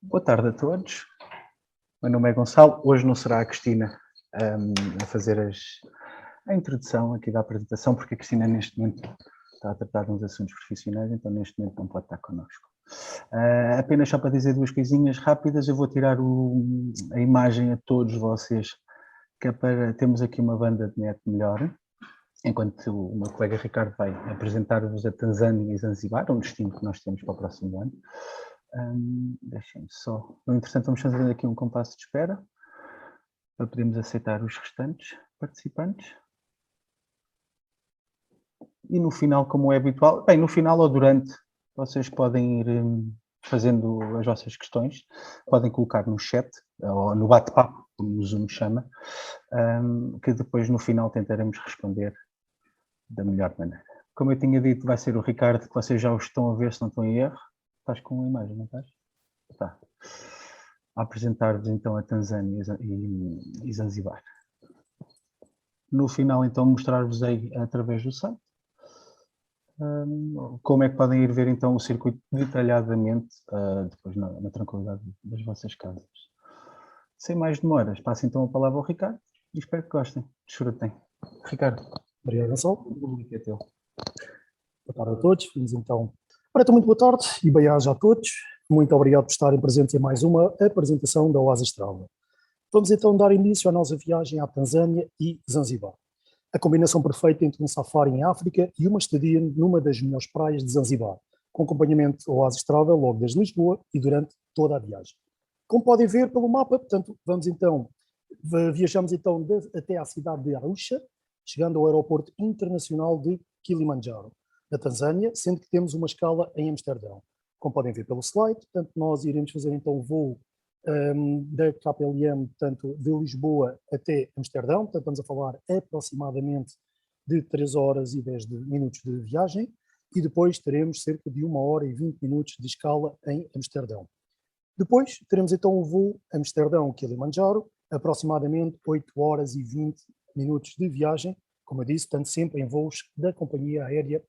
Boa tarde a todos. Meu nome é Gonçalo. Hoje não será a Cristina a fazer a introdução aqui da apresentação, porque a Cristina neste momento está a tratar de uns assuntos profissionais, então neste momento não pode estar connosco. Apenas só para dizer duas coisinhas rápidas, eu vou tirar a imagem a todos vocês, que é para termos aqui uma banda de net melhor, enquanto o meu colega Ricardo vai apresentar-vos a Tanzânia e Zanzibar, um destino que nós temos para o próximo ano. Deixem-me só. No entretanto, vamos fazer aqui um compasso de espera para podermos aceitar os restantes participantes. E no final, como é habitual, bem, no final ou durante, vocês podem ir fazendo as vossas questões, podem colocar no chat ou no bate-papo, como o Zoom chama, que depois no final tentaremos responder da melhor maneira. Como eu tinha dito, vai ser o Ricardo, que vocês já o estão a ver, se não estão em erro. Estás com a imagem, não estás? Está. A apresentar-vos então a Tanzânia e Zanzibar. No final, então, mostrar-vos aí através do site como é que podem ir ver então o circuito detalhadamente depois na tranquilidade das vossas casas. Sem mais demoras, passo então a palavra ao Ricardo e espero que gostem. Desfrutem. Ricardo. Obrigado, Gonçalo. O público é teu. Boa tarde a todos. Vamos então. Então, muito boa tarde e bem-aja a todos. Muito obrigado por estarem presentes em mais uma apresentação da Oasis Travel. Vamos então dar início à nossa viagem à Tanzânia e Zanzibar. A combinação perfeita entre um safari em África e uma estadia numa das melhores praias de Zanzibar, com acompanhamento Oasis Travel logo desde Lisboa e durante toda a viagem. Como podem ver pelo mapa, portanto, viajamos então até à cidade de Arusha, chegando ao aeroporto internacional de Kilimanjaro, na Tanzânia, sendo que temos uma escala em Amsterdão. Como podem ver pelo slide, portanto, nós iremos fazer então o voo da KPLM, portanto, de Lisboa até Amsterdão, portanto, estamos a falar aproximadamente de 3 horas e 10 minutos de viagem, e depois teremos cerca de 1 hora e 20 minutos de escala em Amsterdão. Depois teremos então o voo Amsterdão-Kilimanjaro, aproximadamente 8 horas e 20 minutos de viagem, como eu disse, portanto, sempre em voos da companhia aérea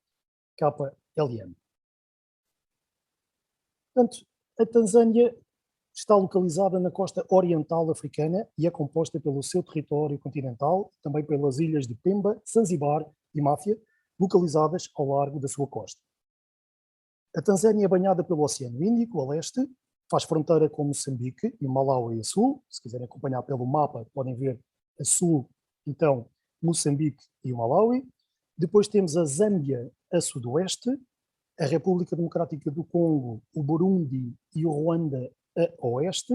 KLM. Portanto, a Tanzânia está localizada na costa oriental africana e é composta pelo seu território continental, também pelas ilhas de Pemba, Zanzibar e Máfia, localizadas ao largo da sua costa. A Tanzânia é banhada pelo Oceano Índico, a leste, faz fronteira com Moçambique e Malawi a sul. Se quiserem acompanhar pelo mapa, podem ver a sul, então, Moçambique e o Malawi. Depois temos a Zâmbia a sudoeste, a República Democrática do Congo, o Burundi e o Ruanda a oeste,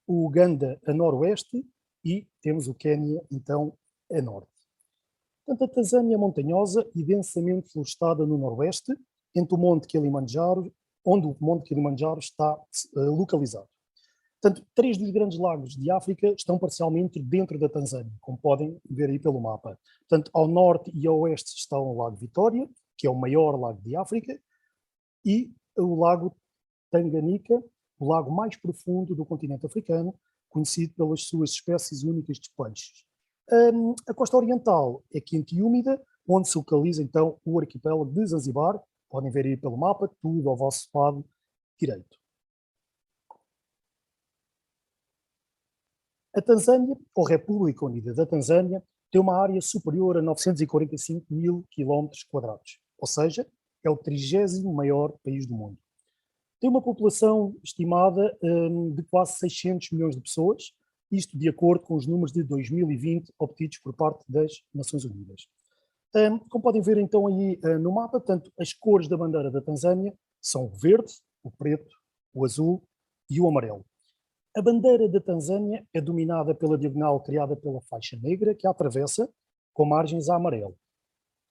o Uganda a noroeste e temos o Quênia, então, a norte. Portanto, a Tanzânia é montanhosa e densamente florestada no noroeste, entre o Monte Kilimanjaro, onde o Monte Kilimanjaro está localizado. Portanto, 3 dos grandes lagos de África estão parcialmente dentro da Tanzânia, como podem ver aí pelo mapa. Portanto, ao norte e ao oeste está o Lago Vitória, que é o maior lago de África, e o Lago Tanganyika, o lago mais profundo do continente africano, conhecido pelas suas espécies únicas de peixes. A costa oriental é quente e úmida, onde se localiza então o arquipélago de Zanzibar. Podem ver aí pelo mapa, tudo ao vosso lado direito. A Tanzânia, ou República Unida da Tanzânia, tem uma área superior a 945 mil quilómetros quadrados, ou seja, é o 30º maior país do mundo. Tem uma população estimada de quase 600 milhões de pessoas, isto de acordo com os números de 2020 obtidos por parte das Nações Unidas. Como podem ver então aí no mapa, portanto, as cores da bandeira da Tanzânia são o verde, o preto, o azul e o amarelo. A bandeira da Tanzânia é dominada pela diagonal criada pela faixa negra que a atravessa com margens a amarelo.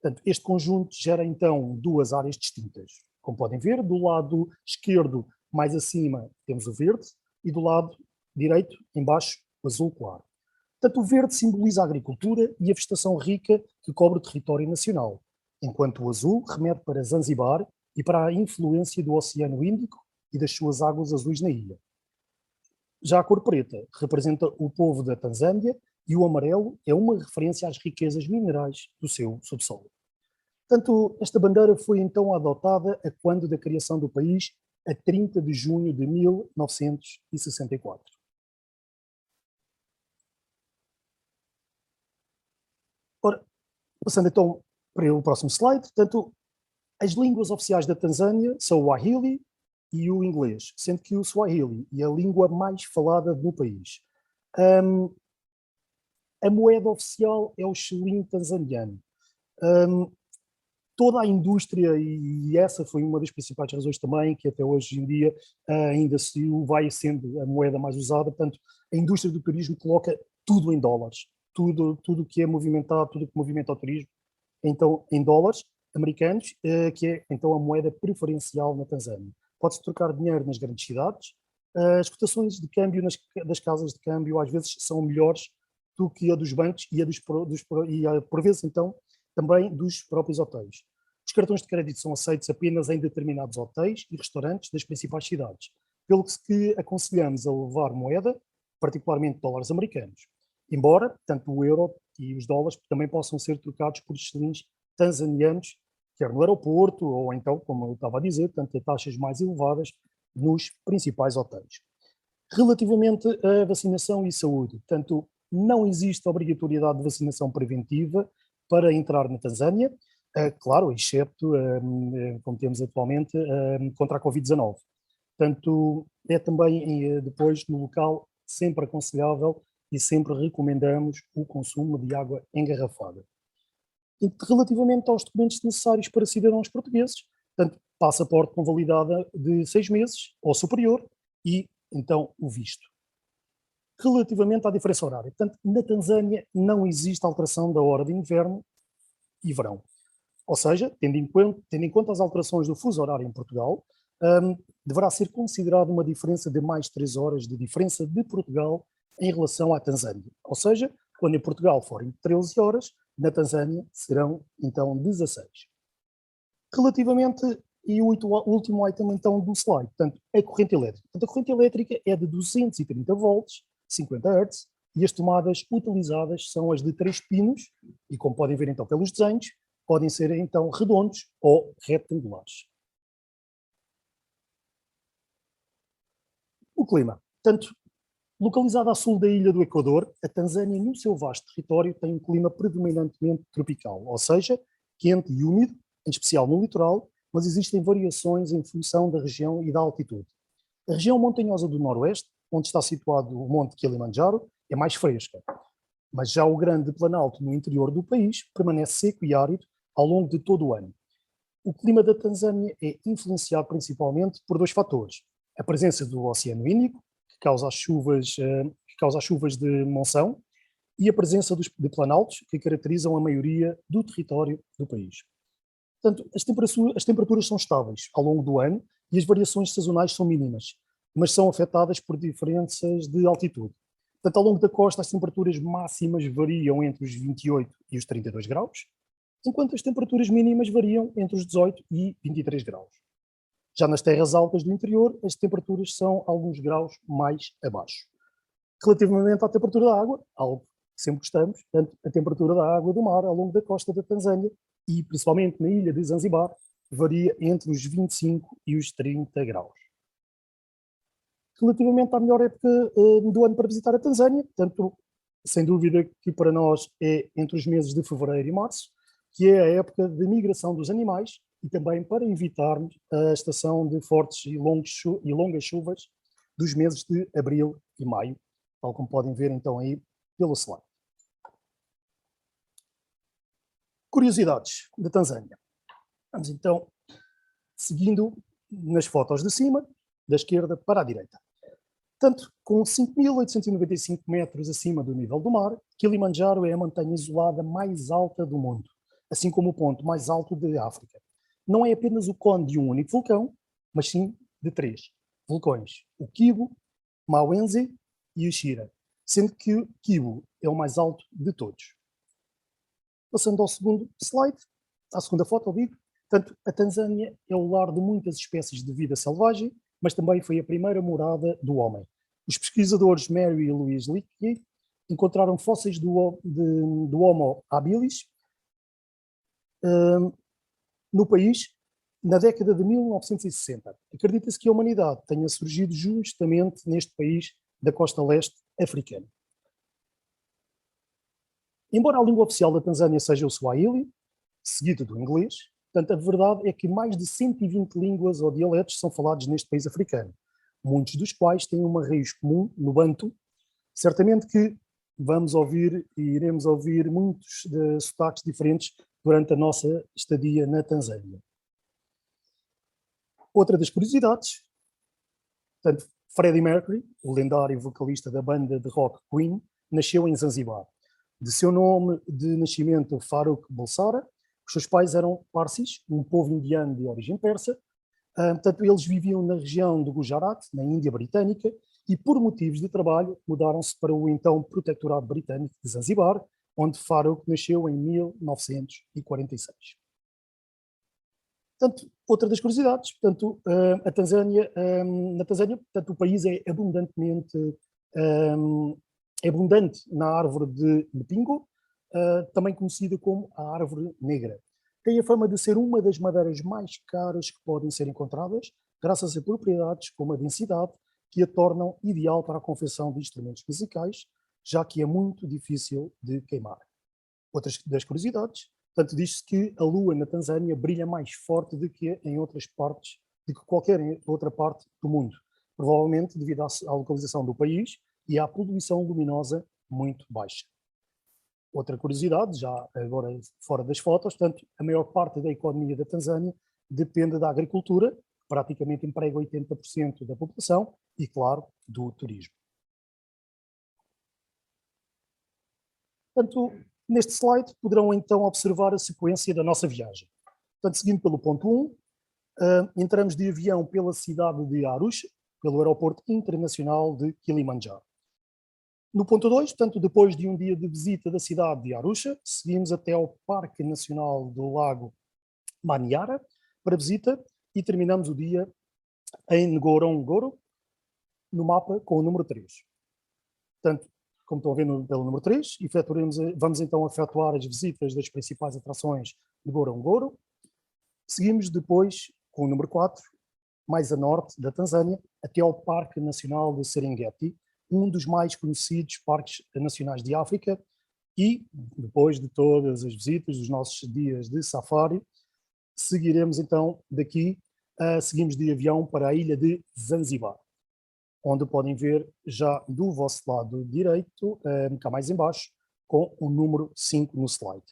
Portanto, este conjunto gera então 2 áreas distintas. Como podem ver, do lado esquerdo, mais acima, temos o verde e do lado direito, em baixo, o azul claro. Portanto, o verde simboliza a agricultura e a vegetação rica que cobre o território nacional, enquanto o azul remete para Zanzibar e para a influência do Oceano Índico e das suas águas azuis na ilha. Já a cor preta representa o povo da Tanzânia e o amarelo é uma referência às riquezas minerais do seu subsolo. Portanto, esta bandeira foi então adotada a quando da criação do país a 30 de junho de 1964. Ora, passando então para o próximo slide, portanto, as línguas oficiais da Tanzânia são o Swahili e o inglês, sendo que o Swahili é a língua mais falada do país. A moeda oficial é o shilling tanzaniano. Toda a indústria, e essa foi uma das principais razões também, que até hoje em dia ainda se vai sendo a moeda mais usada, portanto, a indústria do turismo coloca tudo em dólares, tudo que é movimentado, tudo que movimenta o turismo, então em dólares americanos, que é então a moeda preferencial na Tanzânia. Pode-se trocar dinheiro nas grandes cidades, as cotações de câmbio das casas de câmbio às vezes são melhores do que a dos bancos e por vezes então também dos próprios hotéis. Os cartões de crédito são aceitos apenas em determinados hotéis e restaurantes das principais cidades, pelo que aconselhamos a levar moeda, particularmente dólares americanos, embora tanto o euro e os dólares também possam ser trocados por shillings tanzanianos, quer no aeroporto ou então, como eu estava a dizer, tanto a taxas mais elevadas nos principais hotéis. Relativamente à vacinação e saúde, portanto, não existe obrigatoriedade de vacinação preventiva para entrar na Tanzânia, claro, excepto, como temos atualmente, contra a Covid-19. Portanto, é também depois no local sempre aconselhável e sempre recomendamos o consumo de água engarrafada. E relativamente aos documentos necessários para cidadãos portugueses, portanto, passaporte com validade de 6 meses ou superior e, então, o visto. Relativamente à diferença horária, portanto, na Tanzânia não existe alteração da hora de inverno e verão. Ou seja, tendo em conta as alterações do fuso horário em Portugal, deverá ser considerada uma diferença de mais 3 horas de diferença de Portugal em relação à Tanzânia. Ou seja, quando em Portugal forem 13 horas, na Tanzânia serão então 16. Relativamente, e o último item então do slide, portanto, a corrente elétrica. Portanto, a corrente elétrica é de 230 volts, 50 Hz, e as tomadas utilizadas são as de 3 pinos, e como podem ver então pelos desenhos, podem ser então redondos ou retangulares. O clima. Portanto, localizada a sul da ilha do Equador, a Tanzânia, no seu vasto território, tem um clima predominantemente tropical, ou seja, quente e úmido, em especial no litoral, mas existem variações em função da região e da altitude. A região montanhosa do noroeste, onde está situado o Monte Kilimanjaro, é mais fresca, mas já o Grande Planalto no interior do país permanece seco e árido ao longo de todo o ano. O clima da Tanzânia é influenciado principalmente por 2 fatores: a presença do Oceano Índico, que causa as chuvas de monção, e a presença de planaltos, que caracterizam a maioria do território do país. Portanto, as temperaturas são estáveis ao longo do ano e as variações sazonais são mínimas, mas são afetadas por diferenças de altitude. Portanto, ao longo da costa, as temperaturas máximas variam entre os 28 e os 32 graus, enquanto as temperaturas mínimas variam entre os 18 e 23 graus. Já nas terras altas do interior, as temperaturas são alguns graus mais abaixo. Relativamente à temperatura da água, algo que sempre gostamos, portanto, a temperatura da água do mar ao longo da costa da Tanzânia e principalmente na ilha de Zanzibar varia entre os 25 e os 30 graus. Relativamente à melhor época do ano para visitar a Tanzânia, portanto, sem dúvida que para nós é entre os meses de fevereiro e março, que é a época de migração dos animais e também para evitarmos a estação de fortes e longas chuvas dos meses de abril e maio, tal como podem ver então aí pelo slide. Curiosidades da Tanzânia. Vamos então seguindo nas fotos de cima, da esquerda para a direita. Portanto, com 5.895 metros acima do nível do mar, Kilimanjaro é a montanha isolada mais alta do mundo, assim como o ponto mais alto da África. Não é apenas o cone de um único vulcão, mas sim de 3 vulcões, o Kibo, Mawenzi e o Shira, sendo que o Kibo é o mais alto de todos. Passando ao segundo slide, à segunda foto, digo, portanto, a Tanzânia é o lar de muitas espécies de vida selvagem, mas também foi a primeira morada do homem. Os pesquisadores Mary e Louise Leakey encontraram fósseis do Homo habilis no país na década de 1960. Acredita-se que a humanidade tenha surgido justamente neste país da costa leste africana. Embora a língua oficial da Tanzânia seja o Swahili, seguido do inglês, portanto, a verdade é que mais de 120 línguas ou dialetos são falados neste país africano, muitos dos quais têm uma raiz comum no Banto. Certamente que vamos ouvir e iremos ouvir muitos sotaques diferentes durante a nossa estadia na Tanzânia. Outra das curiosidades, portanto, Freddie Mercury, o lendário vocalista da banda de rock Queen, nasceu em Zanzibar. De seu nome de nascimento, Faruk Bulsara, os seus pais eram Parsis, um povo indiano de origem persa. Portanto, eles viviam na região do Gujarat, na Índia Britânica, e por motivos de trabalho mudaram-se para o então Protetorado Britânico de Zanzibar, onde Faruk nasceu em 1946. Portanto, outra das curiosidades, portanto, na Tanzânia, portanto, o país é abundante na árvore de pingo, também conhecida como a árvore negra. Tem a fama de ser uma das madeiras mais caras que podem ser encontradas, graças a propriedades como a densidade, que a tornam ideal para a confecção de instrumentos musicais, já que é muito difícil de queimar. Outras das curiosidades, portanto, diz-se que a lua na Tanzânia brilha mais forte do que em outras partes, do que qualquer outra parte do mundo, provavelmente devido à localização do país e à poluição luminosa muito baixa. Outra curiosidade, já agora fora das fotos, portanto, a maior parte da economia da Tanzânia depende da agricultura, praticamente emprega 80% da população e, claro, do turismo. Portanto, neste slide poderão então observar a sequência da nossa viagem. Portanto, seguindo pelo ponto 1, entramos de avião pela cidade de Arusha, pelo aeroporto internacional de Kilimanjaro. No ponto 2, portanto, depois de um dia de visita da cidade de Arusha, seguimos até ao Parque Nacional do Lago Manyara para visita e terminamos o dia em Ngorongoro, no mapa com o número 3. Portanto, como estão a ver pelo número 3, vamos então efetuar as visitas das principais atrações de Ngorongoro. Seguimos depois com o número 4, mais a norte da Tanzânia, até ao Parque Nacional de Serengeti, um dos mais conhecidos parques nacionais de África, e depois de todas as visitas dos nossos dias de safari, seguiremos então daqui, seguimos de avião para a ilha de Zanzibar, onde podem ver já do vosso lado direito, cá mais em baixo, com o número 5 no slide.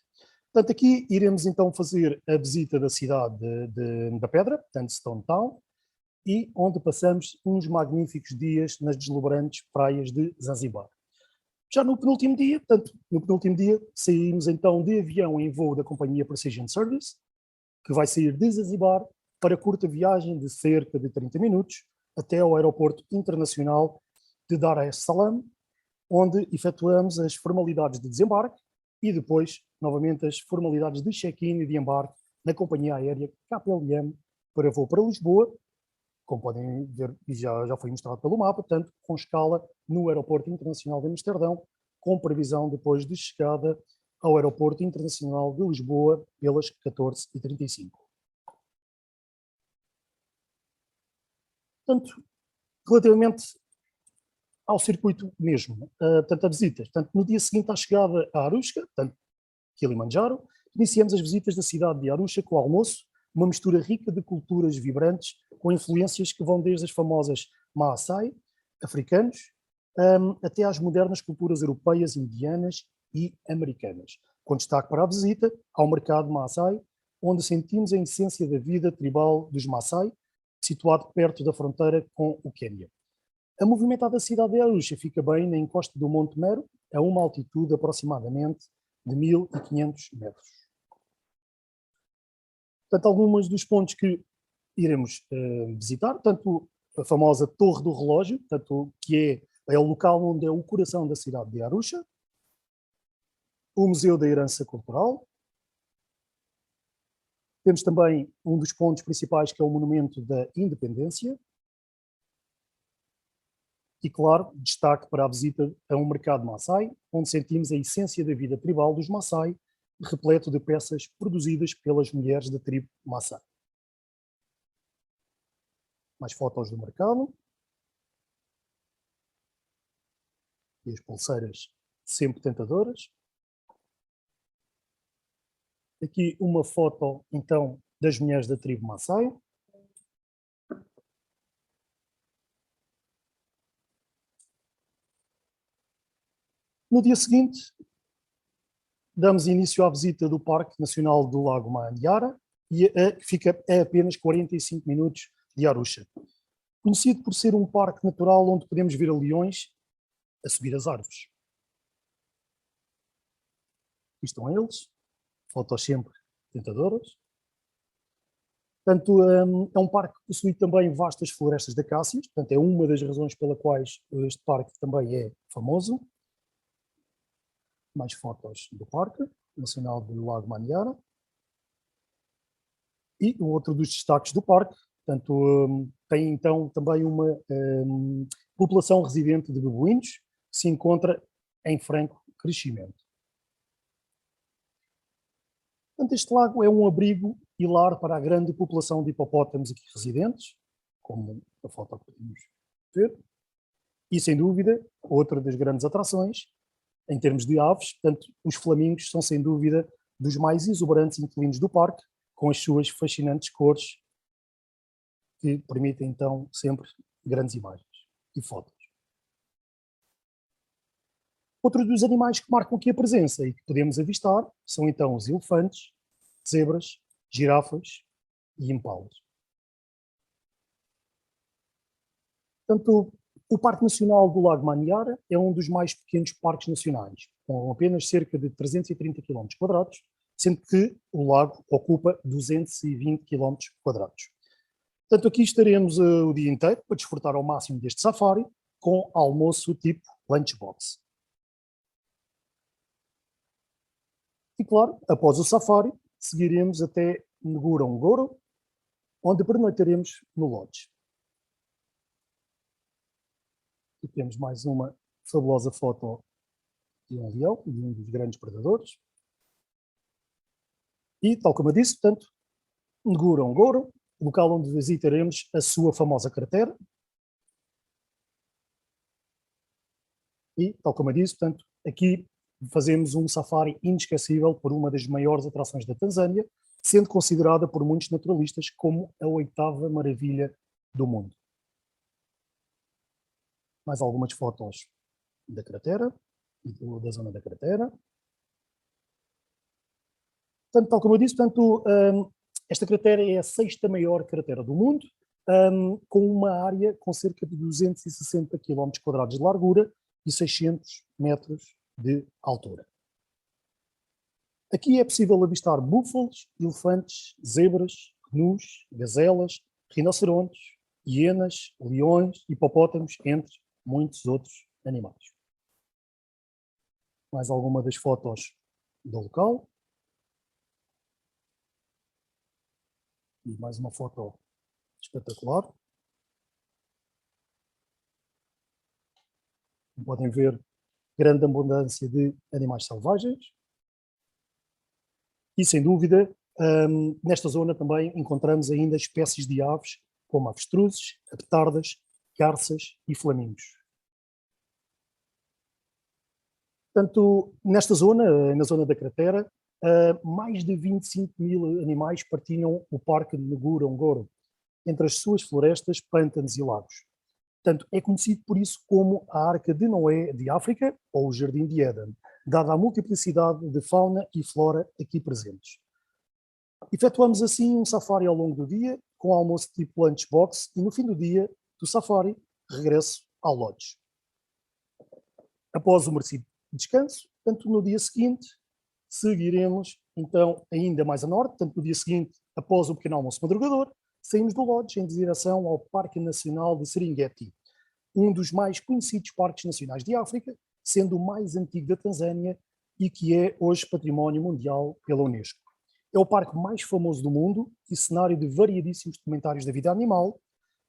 Portanto, aqui iremos então fazer a visita da cidade da Pedra, portanto Stone Town, e onde passamos uns magníficos dias nas deslumbrantes praias de Zanzibar. Já no penúltimo dia, saímos então de avião em voo da companhia Precision Service, que vai sair de Zanzibar para curta viagem de cerca de 30 minutos até ao aeroporto internacional de Dar es Salaam, onde efetuamos as formalidades de desembarque e depois, novamente, as formalidades de check-in e de embarque na companhia aérea KPLM para voo para Lisboa, como podem ver, e já foi mostrado pelo mapa, portanto, com escala no Aeroporto Internacional de Amsterdão, com previsão depois de chegada ao Aeroporto Internacional de Lisboa pelas 14h35. Portanto, relativamente ao circuito mesmo, portanto, a visita. Portanto, no dia seguinte à chegada a Arusha, portanto, Kilimanjaro, iniciamos as visitas da cidade de Arusha com o almoço, uma mistura rica de culturas vibrantes, com influências que vão desde as famosas Maasai, africanos, até às modernas culturas europeias, indianas e americanas. Com destaque para a visita ao mercado Maasai, onde sentimos a essência da vida tribal dos Maasai, situado perto da fronteira com o Quênia. A movimentada cidade de Arusha fica bem na encosta do Monte Meru, a uma altitude aproximadamente de 1500 metros. Portanto, alguns dos pontos que iremos visitar, tanto a famosa Torre do Relógio, tanto, que é o local onde é o coração da cidade de Arusha, o Museu da Herança Cultural. Temos também um dos pontos principais, que é o Monumento da Independência. E, claro, destaque para a visita a um mercado Maasai, onde sentimos a essência da vida tribal dos Maasai, repleto de peças produzidas pelas mulheres da tribo Maasai. Mais fotos do mercado. E as pulseiras sempre tentadoras. Aqui uma foto, então, das mulheres da tribo Maasai. No dia seguinte, damos início à visita do Parque Nacional do Lago Manyara, que fica a apenas 45 minutos de Arusha. Conhecido por ser um parque natural onde podemos ver leões a subir as árvores. Aqui estão eles, fotos sempre tentadoras. Portanto, é um parque que possui também vastas florestas de acácias, portanto é uma das razões pelas quais este parque também é famoso. Mais fotos do Parque Nacional do Lago Manyara. E um outro dos destaques do parque, portanto, tem então também uma população residente de babuínos, que se encontra em franco crescimento. Portanto, este lago é um abrigo e lar para a grande população de hipopótamos aqui residentes, como a foto que podemos ver, e sem dúvida, outra das grandes atrações, em termos de aves, portanto, os flamingos são sem dúvida dos mais exuberantes inquilinos do parque, com as suas fascinantes cores, que permitem então sempre grandes imagens e fotos. Outros dos animais que marcam aqui a presença e que podemos avistar são então os elefantes, zebras, girafas e impalas. Portanto, o Parque Nacional do Lago Manyara é um dos mais pequenos parques nacionais, com apenas cerca de 330 km², sendo que o lago ocupa 220 km². Portanto, aqui estaremos o dia inteiro para desfrutar ao máximo deste safari, com almoço tipo lunchbox. E claro, após o safari, seguiremos até Ngorongoro, onde pernoitaremos no lodge. Aqui temos mais uma fabulosa foto de um leão, de um dos grandes predadores. E, tal como eu disse, portanto, Ngorongoro, local onde visitaremos a sua famosa cratera. E, tal como eu disse, portanto, aqui fazemos um safari inesquecível por uma das maiores atrações da Tanzânia, sendo considerada por muitos naturalistas como a 8ª maravilha do mundo. Mais algumas fotos da cratera e da zona da cratera. Portanto, tal como eu disse, portanto, esta cratera é a 6ª maior cratera do mundo, com uma área com cerca de 260 km² de largura e 600 metros de altura. Aqui é possível avistar búfalos, elefantes, zebras, gnus, gazelas, rinocerontes, hienas, leões, hipopótamos, entre muitos outros animais. Mais alguma das fotos do local. E mais uma foto espetacular. Como podem ver, grande abundância de animais selvagens. E, sem dúvida, nesta zona também encontramos ainda espécies de aves, como avestruzes, apetardas, garças e flamingos. Portanto, nesta zona, na zona da cratera, mais de 25.000 animais partilham o Parque de Ngorongoro, entre as suas florestas, pântanos e lagos. Portanto, é conhecido por isso como a Arca de Noé de África, ou o Jardim de Éden, dada a multiplicidade de fauna e flora aqui presentes. Efetuamos assim um safari ao longo do dia, com almoço tipo lunchbox, e no fim do dia do safari, regresso ao lodge. Após o merecido descanso, portanto, no dia seguinte, seguiremos então ainda mais a norte, portanto, no dia seguinte, após o pequeno almoço madrugador, saímos do lodge em direção ao Parque Nacional de Serengeti, um dos mais conhecidos parques nacionais de África, sendo o mais antigo da Tanzânia e que é hoje património mundial pela Unesco. É o parque mais famoso do mundo e cenário de variadíssimos documentários da vida animal.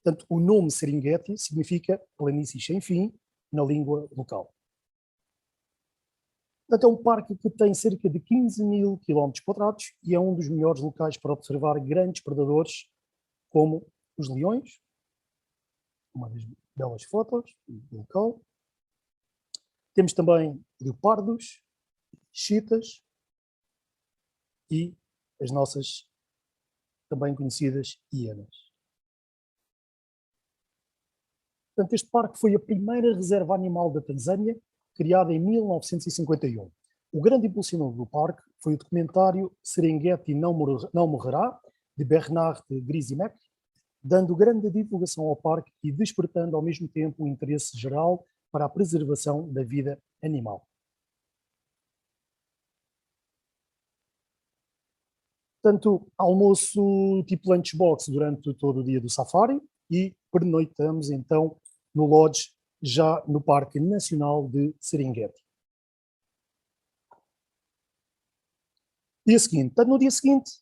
Portanto, o nome Serengeti significa planície sem fim na língua local. Portanto, é um parque que tem cerca de 15.000 km² e é um dos melhores locais para observar grandes predadores como os leões, uma das belas fotos do local. Temos também leopardos, chitas e as nossas também conhecidas hienas. Portanto, este parque foi a primeira reserva animal da Tanzânia, criada em 1951. O grande impulsionador do parque foi o documentário Serengeti Não Morrerá, de Bernard Grzimek, dando grande divulgação ao parque e despertando ao mesmo tempo o interesse geral para a preservação da vida animal. Portanto, almoço tipo lunchbox durante todo o dia do safari e pernoitamos então no lodge, já no Parque Nacional de Serengeti. Dia seguinte. Portanto, no dia seguinte,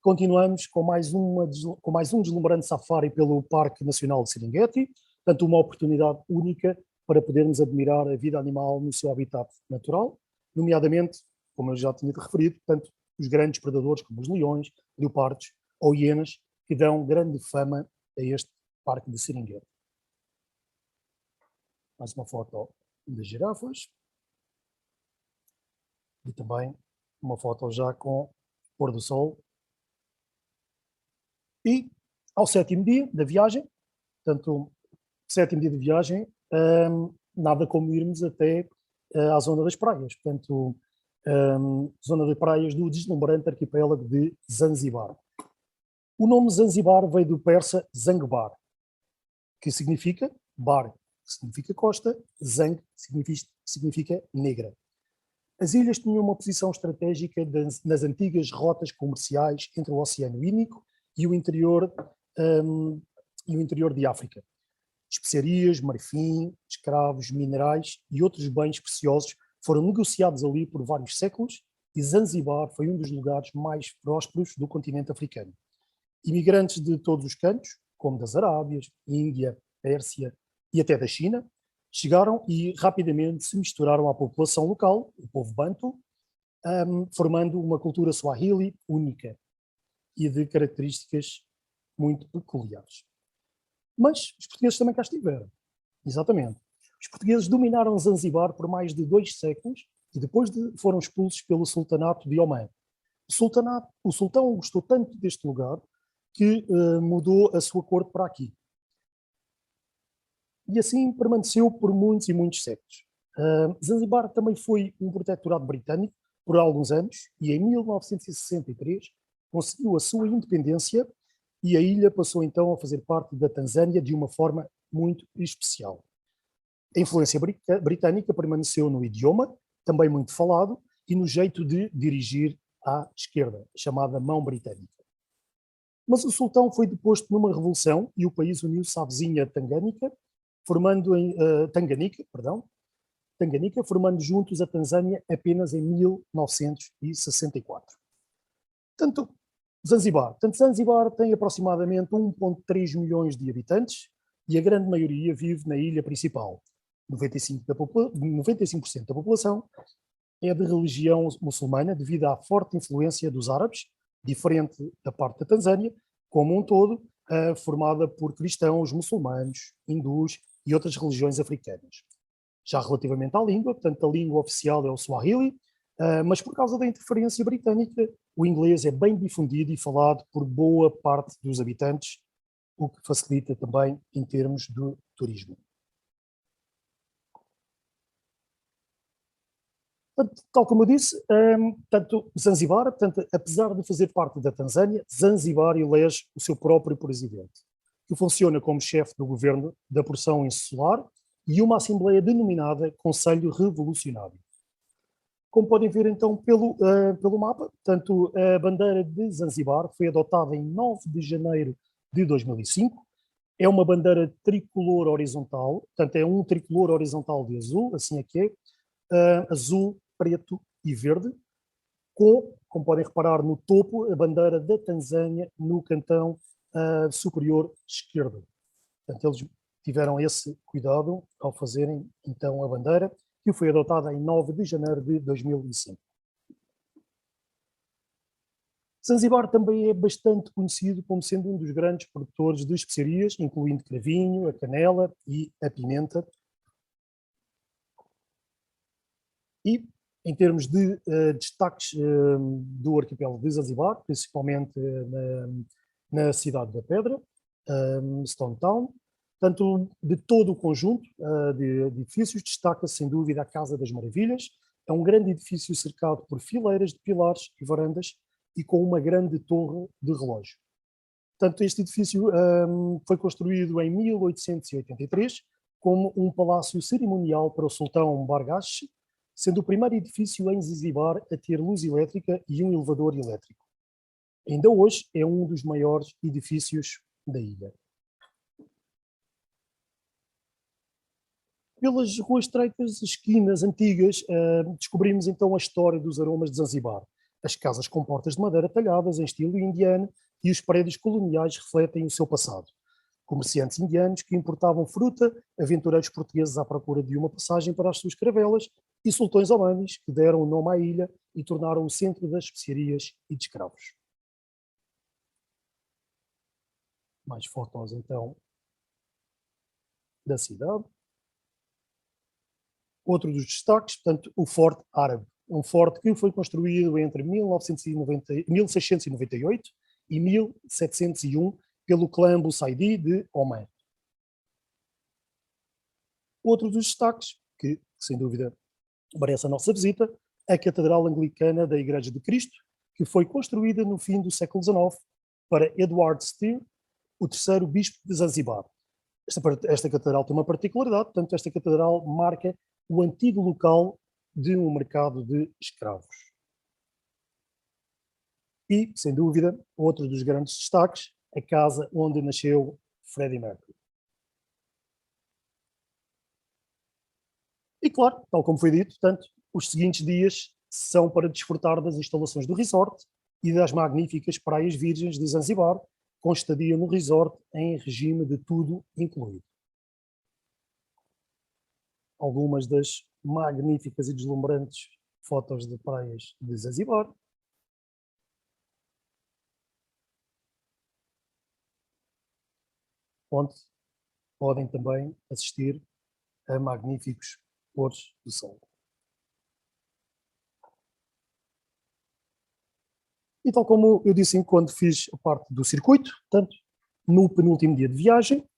continuamos com mais um deslumbrante safari pelo Parque Nacional de Serengeti, portanto, uma oportunidade única para podermos admirar a vida animal no seu habitat natural, nomeadamente, como eu já tinha referido, portanto, os grandes predadores como os leões, leopardos ou hienas, que dão grande fama a este Parque de Serengeti. Mais uma foto das girafas e também uma foto já com pôr do sol. E ao sétimo dia da viagem, portanto, sétimo dia de viagem, nada como irmos até à zona das praias, portanto, zona de praias do deslumbrante arquipélago de Zanzibar. O nome Zanzibar veio do persa Zangbar, que significa bar, que significa costa, Zang significa negra. As ilhas tinham uma posição estratégica nas antigas rotas comerciais entre o Oceano Índico e o interior de África. Especiarias, marfim, escravos, minerais e outros bens preciosos foram negociados ali por vários séculos e Zanzibar foi um dos lugares mais prósperos do continente africano. Imigrantes de todos os cantos, como das Arábias, Índia, Pérsia e até da China, chegaram e rapidamente se misturaram à população local, o povo Bantu, formando uma cultura Swahili única e de características muito peculiares. Mas os portugueses também cá estiveram. Exatamente. Os portugueses dominaram Zanzibar por mais de 2 séculos e depois foram expulsos pelo Sultanato de Omã. O sultão gostou tanto deste lugar que mudou a sua corte para aqui. E assim permaneceu por muitos e muitos séculos. Zanzibar também foi um protetorado britânico por alguns anos e em 1963 conseguiu a sua independência e a ilha passou então a fazer parte da Tanzânia de uma forma muito especial. A influência britânica permaneceu no idioma, também muito falado, e no jeito de dirigir à esquerda, chamada mão britânica. Mas o sultão foi deposto numa revolução e o país uniu-se à vizinha Tanganyika, formando juntos a Tanzânia apenas em 1964. Zanzibar tem aproximadamente 1,3 milhões de habitantes e a grande maioria vive na ilha principal. 95% da população é de religião muçulmana devido à forte influência dos árabes, diferente da parte da Tanzânia, como um todo, formada por cristãos, muçulmanos, hindus e outras religiões africanas. Já relativamente à língua, portanto, a língua oficial é o Swahili, mas por causa da interferência britânica, o inglês é bem difundido e falado por boa parte dos habitantes, o que facilita também em termos de turismo. Tal como eu disse, Zanzibar, apesar de fazer parte da Tanzânia, Zanzibar elege o seu próprio presidente, que funciona como chefe do governo da porção insular e uma assembleia denominada Conselho Revolucionário. Como podem ver então pelo mapa, portanto, a bandeira de Zanzibar foi adotada em 9 de janeiro de 2005, é uma bandeira tricolor horizontal, portanto é um tricolor horizontal de azul, assim é que é, azul, preto e verde, como podem reparar no topo, a bandeira da Tanzânia no cantão superior esquerdo. Portanto, eles tiveram esse cuidado ao fazerem então a bandeira, que foi adotada em 9 de janeiro de 2005. Zanzibar também é bastante conhecido como sendo um dos grandes produtores de especiarias, incluindo cravinho, a canela e a pimenta. E, em termos de destaques do arquipélago de Zanzibar, principalmente na cidade da Pedra, Stone Town, tanto de todo o conjunto de edifícios, destaca-se sem dúvida a Casa das Maravilhas. É um grande edifício cercado por fileiras de pilares e varandas e com uma grande torre de relógio. Portanto, este edifício foi construído em 1883 como um palácio cerimonial para o sultão Bargash, sendo o primeiro edifício em Zanzibar a ter luz elétrica e um elevador elétrico. Ainda hoje é um dos maiores edifícios da ilha. Pelas ruas estreitas, esquinas antigas, descobrimos então a história dos aromas de Zanzibar. As casas com portas de madeira talhadas em estilo indiano e os prédios coloniais refletem o seu passado. Comerciantes indianos que importavam fruta, aventureiros portugueses à procura de uma passagem para as suas caravelas e sultões omanis que deram o nome à ilha e tornaram o centro das especiarias e de escravos. Mais fotos então da cidade. Outro dos destaques, portanto, o Forte Árabe, um forte que foi construído entre 1698 e 1701 pelo clã Busaidi de Oman. Outro dos destaques, que sem dúvida merece a nossa visita, a Catedral Anglicana da Igreja de Cristo, que foi construída no fim do século XIX para Edward Steer, o terceiro bispo de Zanzibar. Esta catedral tem uma particularidade, portanto, esta catedral marca o antigo local de um mercado de escravos. E, sem dúvida, outro dos grandes destaques, a casa onde nasceu Freddie Mercury. E claro, tal como foi dito, portanto, os seguintes dias são para desfrutar das instalações do resort e das magníficas praias virgens de Zanzibar, com estadia no resort em regime de tudo incluído. Algumas das magníficas e deslumbrantes fotos de praias de Zanzibar. Onde podem também assistir a magníficos pôres do sol. E tal como eu disse quando fiz a parte do circuito, portanto, no penúltimo dia de viagem,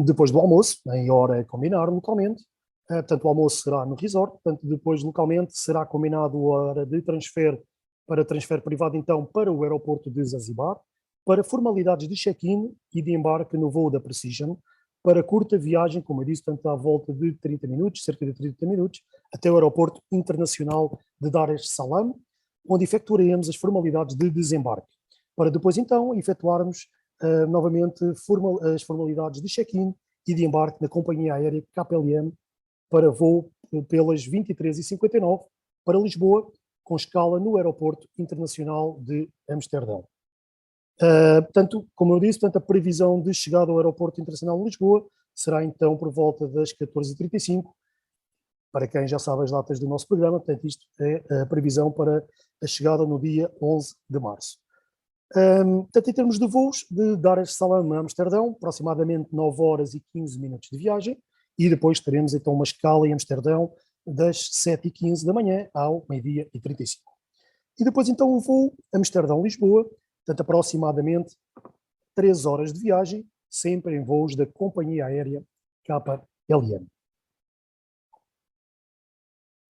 depois do almoço, em hora a combinar localmente, portanto o almoço será no resort, portanto depois localmente será combinado a hora de transfer privado então para o aeroporto de Zanzibar, para formalidades de check-in e de embarque no voo da Precision, para curta viagem, como eu disse, portanto à volta de 30 minutos, cerca de 30 minutos, até o aeroporto internacional de Dar es Salaam, onde efetuaremos as formalidades de desembarque, para depois então efetuarmos novamente as formalidades de check-in e de embarque na companhia aérea KLM para voo pelas 23h59 para Lisboa, com escala no aeroporto internacional de Amsterdão. Portanto, como eu disse, portanto, a previsão de chegada ao aeroporto internacional de Lisboa será então por volta das 14h35, para quem já sabe as datas do nosso programa, portanto isto é a previsão para a chegada no dia 11 de março. Portanto, em termos de voos, de Dar es Salaam a Amsterdão, aproximadamente 9 horas e 15 minutos de viagem, e depois teremos então uma escala em Amsterdão das 7h15 da manhã ao meio-dia e 35. E depois então o voo Amsterdão-Lisboa, portanto aproximadamente 3 horas de viagem, sempre em voos da companhia aérea KLM.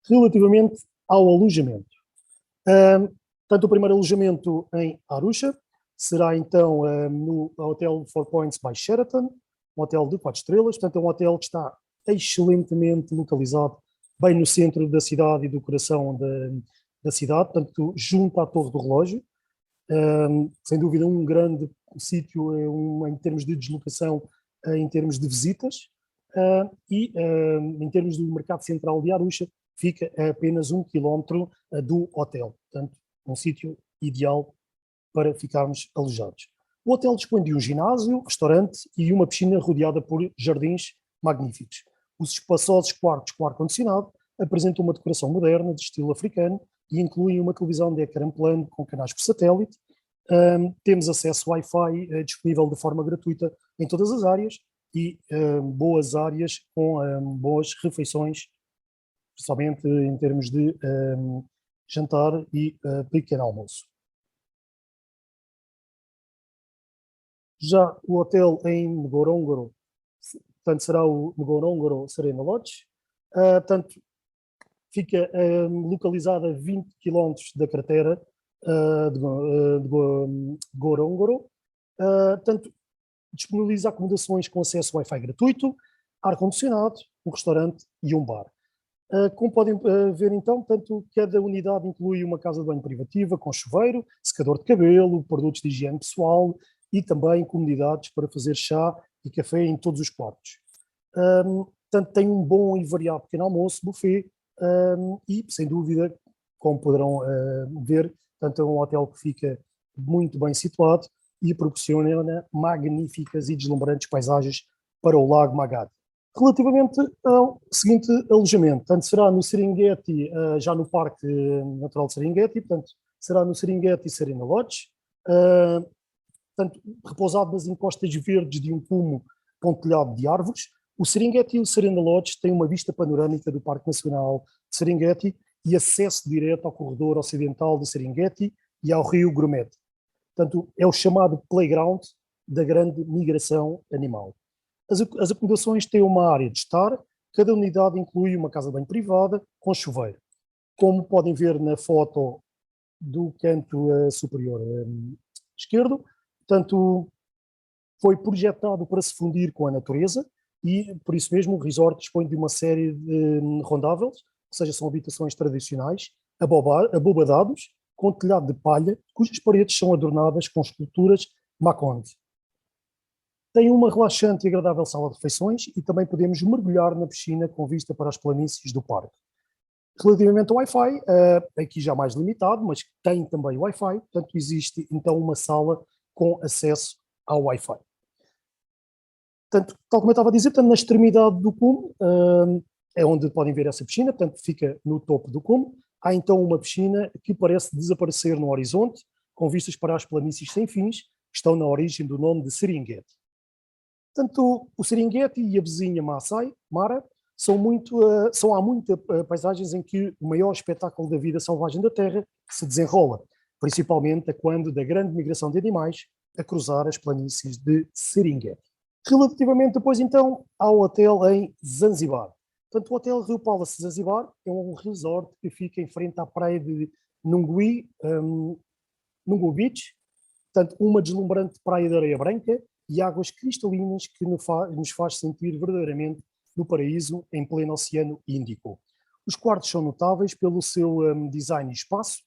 Relativamente ao alojamento. Portanto, o primeiro alojamento em Arusha será então no Hotel Four Points by Sheraton, um hotel de 4 estrelas, portanto é um hotel que está excelentemente localizado, bem no centro da cidade e do coração da cidade, portanto junto à Torre do Relógio, sem dúvida um grande sítio em termos de deslocação, em termos de visitas, e em termos do mercado central de Arusha, fica a apenas 1 quilómetro do hotel, portanto um sítio ideal para ficarmos alojados. O hotel dispõe de um ginásio, restaurante e uma piscina rodeada por jardins magníficos. Os espaçosos quartos com ar-condicionado apresentam uma decoração moderna de estilo africano e incluem uma televisão de ecrã plano com canais por satélite. Temos acesso Wi-Fi disponível de forma gratuita em todas as áreas e boas áreas com boas refeições, principalmente em termos de jantar e pequeno almoço. Já o hotel em Ngorongoro, portanto, será o Ngorongoro Serena Lodge, portanto, fica localizada a 20 km da cratera de Ngorongoro, portanto, disponibiliza acomodações com acesso Wi-Fi gratuito, ar-condicionado, um restaurante e um bar. Como podem ver então, portanto, cada unidade inclui uma casa de banho privativa com chuveiro, secador de cabelo, produtos de higiene pessoal e também comunidades para fazer chá e café em todos os quartos. Portanto, tem um bom e variado pequeno almoço, buffet e, sem dúvida, como poderão ver, portanto, é um hotel que fica muito bem situado e proporciona magníficas e deslumbrantes paisagens para o Lago Magadi. Relativamente ao seguinte alojamento, portanto, será no Serengeti, já no Parque Natural de Serengeti, portanto, será no Serengeti Serena Lodge, portanto, repousado nas encostas verdes de um cume pontilhado de árvores. O Serengeti e o Serena Lodge têm uma vista panorâmica do Parque Nacional de Serengeti e acesso direto ao corredor ocidental do Serengeti e ao rio Grumeti. Portanto, é o chamado playground da grande migração animal. As acomodações têm uma área de estar, cada unidade inclui uma casa de banho privada com chuveiro. Como podem ver na foto do canto superior esquerdo, portanto, foi projetado para se fundir com a natureza e, por isso mesmo, o resort dispõe de uma série de rondáveis, ou seja, são habitações tradicionais, abobadados, com telhado de palha, cujas paredes são adornadas com esculturas Maconde. Tem uma relaxante e agradável sala de refeições e também podemos mergulhar na piscina com vista para as planícies do parque. Relativamente ao Wi-Fi, aqui já mais limitado, mas tem também Wi-Fi, portanto existe então uma sala com acesso ao Wi-Fi. Portanto, tal como eu estava a dizer, portanto, na extremidade do cume é onde podem ver essa piscina, portanto fica no topo do cume. Há então uma piscina que parece desaparecer no horizonte, com vistas para as planícies sem fins, que estão na origem do nome de Serengeti. Portanto, o Serengeti e a vizinha Maasai Mara há muitas paisagens em que o maior espetáculo da vida selvagem da Terra se desenrola, principalmente a quando da grande migração de animais a cruzar as planícies de Serengeti. Relativamente depois então ao hotel em Zanzibar. Portanto, o Hotel Rio Palace Zanzibar é um resort que fica em frente à praia de Nungwi Beach, portanto, uma deslumbrante praia de areia branca e águas cristalinas que nos faz sentir verdadeiramente no paraíso em pleno Oceano Índico. Os quartos são notáveis pelo seu design e espaço,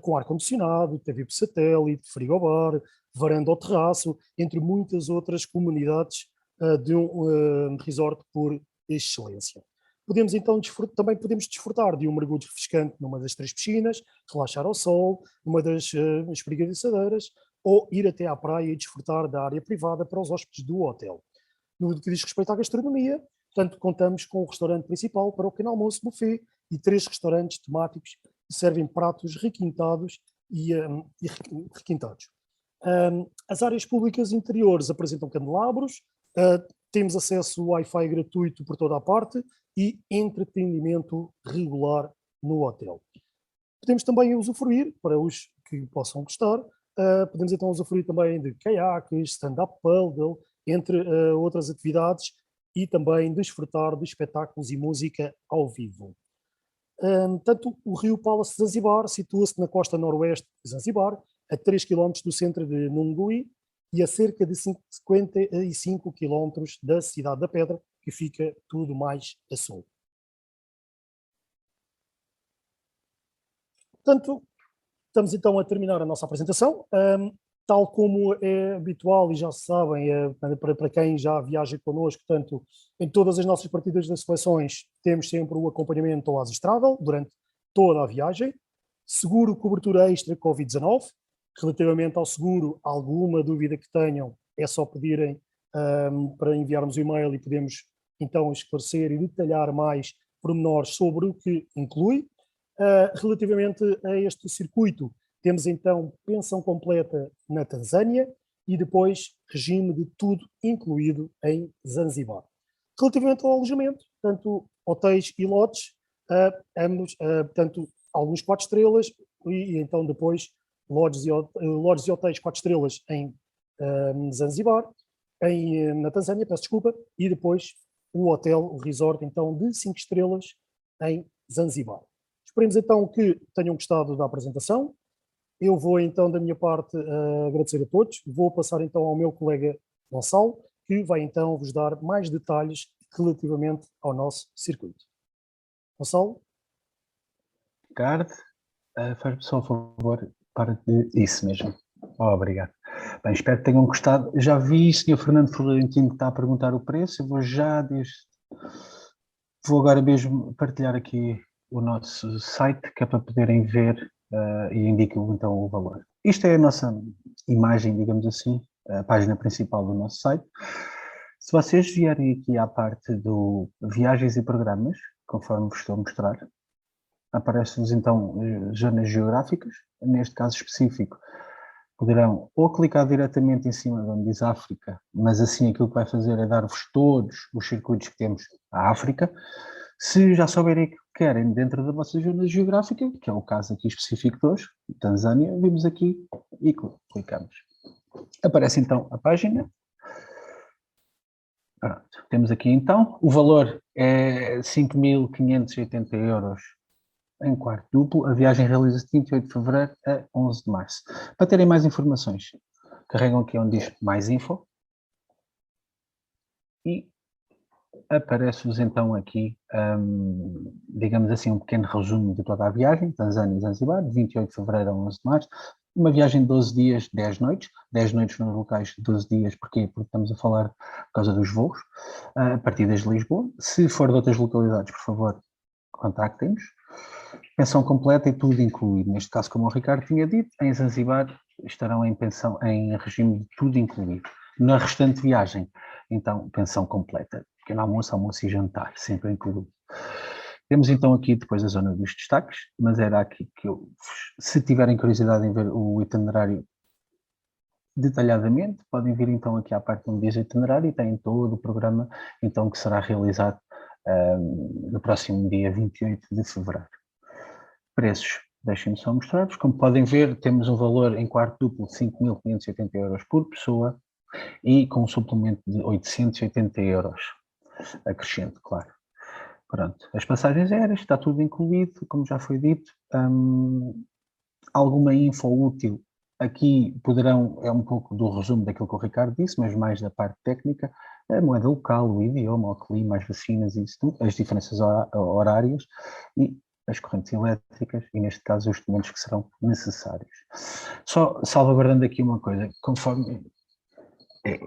com ar-condicionado, TV por satélite, frigobar, varanda ao terraço, entre muitas outras comunidades de um resort por excelência. Também podemos desfrutar de um mergulho refrescante numa das 3 piscinas, relaxar ao sol, numa das espreguiçadeiras, ou ir até à praia e desfrutar da área privada para os hóspedes do hotel. No que diz respeito à gastronomia, portanto, contamos com o restaurante principal para o pequeno almoço buffet e 3 restaurantes temáticos que servem pratos requintados e requintados. As áreas públicas interiores apresentam candelabros, temos acesso Wi-Fi gratuito por toda a parte e entretenimento regular no hotel. Podemos também usufruir, para os que possam gostar, podemos então usufruir também de caiaques, stand-up paddle, entre outras atividades, e também desfrutar de espetáculos e música ao vivo. Tanto o Rio Palace Zanzibar situa-se na costa noroeste de Zanzibar, a 3 km do centro de Nungwi e a cerca de 55 km da Cidade da Pedra, que fica tudo mais a sul. Portanto, estamos então a terminar a nossa apresentação. Tal como é habitual e já se sabem, para quem já viaja connosco, portanto, em todas as nossas partidas das seleções temos sempre o acompanhamento ao Oasis Travel durante toda a viagem, seguro cobertura extra Covid-19, relativamente ao seguro, alguma dúvida que tenham, é só pedirem para enviarmos o e-mail e podemos então esclarecer e detalhar mais pormenores sobre o que inclui. Relativamente a este circuito, temos então pensão completa na Tanzânia e depois regime de tudo incluído em Zanzibar. Relativamente ao alojamento, tanto hotéis e lotes, tanto alguns 4 estrelas e então depois lodges e hotéis 4 estrelas em Zanzibar, na Tanzânia, peço desculpa, e depois o hotel, o resort então de 5 estrelas em Zanzibar. Esperemos então que tenham gostado da apresentação. Eu vou então da minha parte agradecer a todos, vou passar então ao meu colega Gonçalo, que vai então vos dar mais detalhes relativamente ao nosso circuito. Gonçalo? Ricardo, faz-me só um favor, para de isso mesmo. Obrigado. Bem, espero que tenham gostado. Já vi o Sr. Fernando Florentino que está a perguntar o preço, eu vou agora mesmo partilhar aqui o nosso site, que é para poderem ver e indico então o valor. Isto é a nossa imagem, digamos assim, a página principal do nosso site. Se vocês vierem aqui à parte do viagens e programas, conforme vos estou a mostrar, aparecem-vos então zonas geográficas, neste caso específico, poderão ou clicar diretamente em cima de onde diz África, mas assim aquilo que vai fazer é dar-vos todos os circuitos que temos à África. Se já souberem que querem dentro da vossa zona geográfica, que é o caso aqui específico de hoje, Tanzânia, vimos aqui e clicamos. Aparece então a página. Pronto. Temos aqui então, o valor é 5.580 euros em quarto duplo. A viagem realiza-se de 28 de fevereiro a 11 de março. Para terem mais informações, carregam aqui onde diz mais info e aparece-vos então aqui, digamos assim, um pequeno resumo de toda a viagem, Tanzânia e Zanzibar, de 28 de fevereiro a 11 de março. Uma viagem de 12 dias, 10 noites nos locais de 12 dias, porquê? Porque estamos a falar por causa dos voos, a partir de Lisboa. Se for de outras localidades, por favor, contactem-nos. Pensão completa e tudo incluído. Neste caso, como o Ricardo tinha dito, em Zanzibar estarão em regime de tudo incluído. Na restante viagem, então, pensão completa. Pequeno almoço e jantar, sempre incluído. Temos então aqui depois a zona dos destaques, mas era aqui que se tiverem curiosidade em ver o itinerário detalhadamente, podem vir então aqui à parte onde diz itinerário e tem todo o programa então que será realizado no próximo dia 28 de fevereiro. Preços, deixem-me só mostrar-vos. Como podem ver, temos um valor em quarto duplo de 5.580 euros por pessoa e com um suplemento de 880 euros, acrescente, claro. Pronto, as passagens aéreas, está tudo incluído, como já foi dito. Alguma info útil aqui é um pouco do resumo daquilo que o Ricardo disse, mas mais da parte técnica, a moeda local, o idioma, o clima, as vacinas, isso tudo, as diferenças horárias e as correntes elétricas e, neste caso, os documentos que serão necessários. Só salvaguardando aqui uma coisa, conforme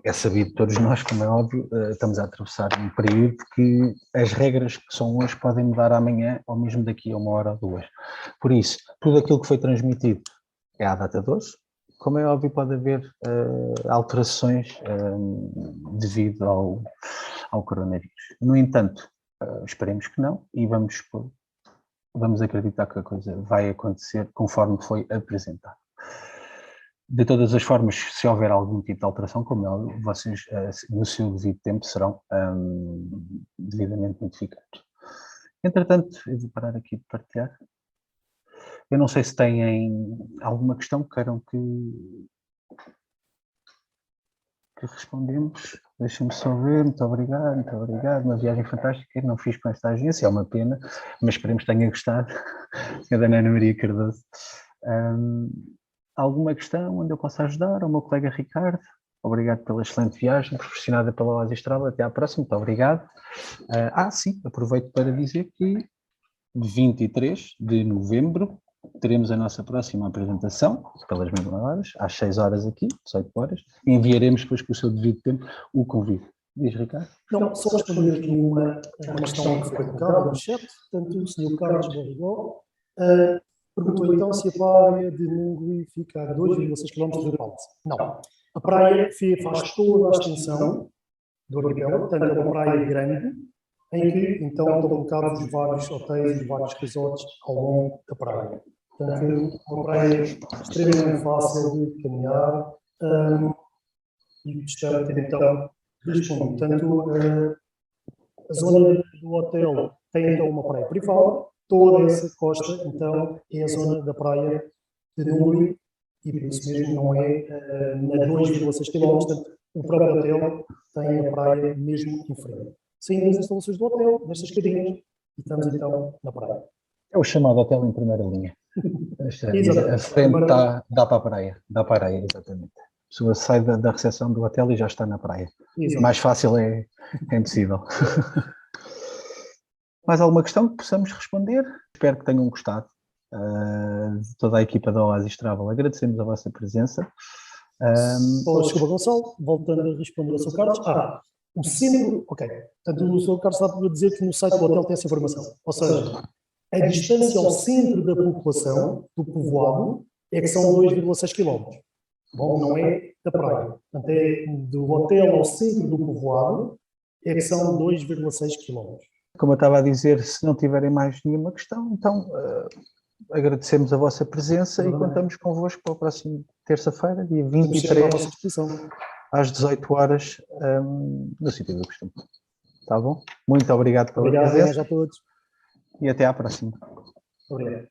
é sabido todos nós, como é óbvio, estamos a atravessar um período que as regras que são hoje podem mudar amanhã ou mesmo daqui a 1 hora ou 2. Por isso, tudo aquilo que foi transmitido é à data de hoje. Como é óbvio, pode haver alterações devido ao coronavírus. No entanto, esperemos que não e vamos acreditar que a coisa vai acontecer conforme foi apresentado. De todas as formas, se houver algum tipo de alteração, como é óbvio, vocês, no seu devido tempo, serão devidamente notificados. Entretanto, eu vou parar aqui de partilhar. Eu não sei se têm alguma questão que queiram que respondemos. Deixem-me só ver. Muito obrigado, muito obrigado. Uma viagem fantástica. Não fiz com esta agência, é uma pena, mas esperemos que tenha gostado. A da Ana Maria Cardoso. Alguma questão onde eu possa ajudar? Ao meu colega Ricardo. Obrigado pela excelente viagem proporcionada pela Oasi Astral. Até à próxima. Muito obrigado. Sim, aproveito para dizer que 23 de novembro teremos a nossa próxima apresentação, pelas mesmas horas, às 6 horas aqui, 18 horas, e enviaremos depois com o seu devido tempo o convite. Diz, Ricardo? Não, só responder aqui uma questão que foi colocada no chat, portanto, o Sr. Carlos Barrigol perguntou então se a praia de Mungui fica a 2,6 km do Palace. Não, a praia faz toda a extensão do arquipélago, portanto é uma praia grande, em que então estão colocados os vários hotéis, os vários resorts ao longo da praia. Portanto, uma praia extremamente fácil de caminhar e espero ter então respondido. Portanto, a zona do hotel tem então uma praia privada, toda essa costa então é a zona da praia de Número e por isso mesmo não é na 2,6 km, portanto o próprio hotel tem a praia mesmo em frente. Saindo das instalações do hotel, nestas cadeiras, e estamos então na praia. É o chamado hotel em primeira linha. A frente dá para a praia, exatamente. A pessoa sai da recepção do hotel e já está na praia. Exato. Mais fácil é impossível. Mais alguma questão que possamos responder? Espero que tenham gostado. Toda a equipa da Oasis Travel, agradecemos a vossa presença. Desculpa, Gonçalo, voltando a responder ao Sr. Carlos. O centro, ok. Portanto, o Sr. Carlos está a dizer que no site do hotel tem essa informação. Ou seja, a distância ao centro da população, do povoado, é que são 2,6 km. Bom, não é da praia. Portanto, é do hotel ao centro do povoado, é que são 2,6 km. Como eu estava a dizer, se não tiverem mais nenhuma questão, então agradecemos a vossa presença e contamos convosco para a próxima terça-feira, dia 23, às 18 horas, no sítio do costume. Está bom? Muito obrigado pela presença. Obrigado a todos. E até à próxima. Obrigado.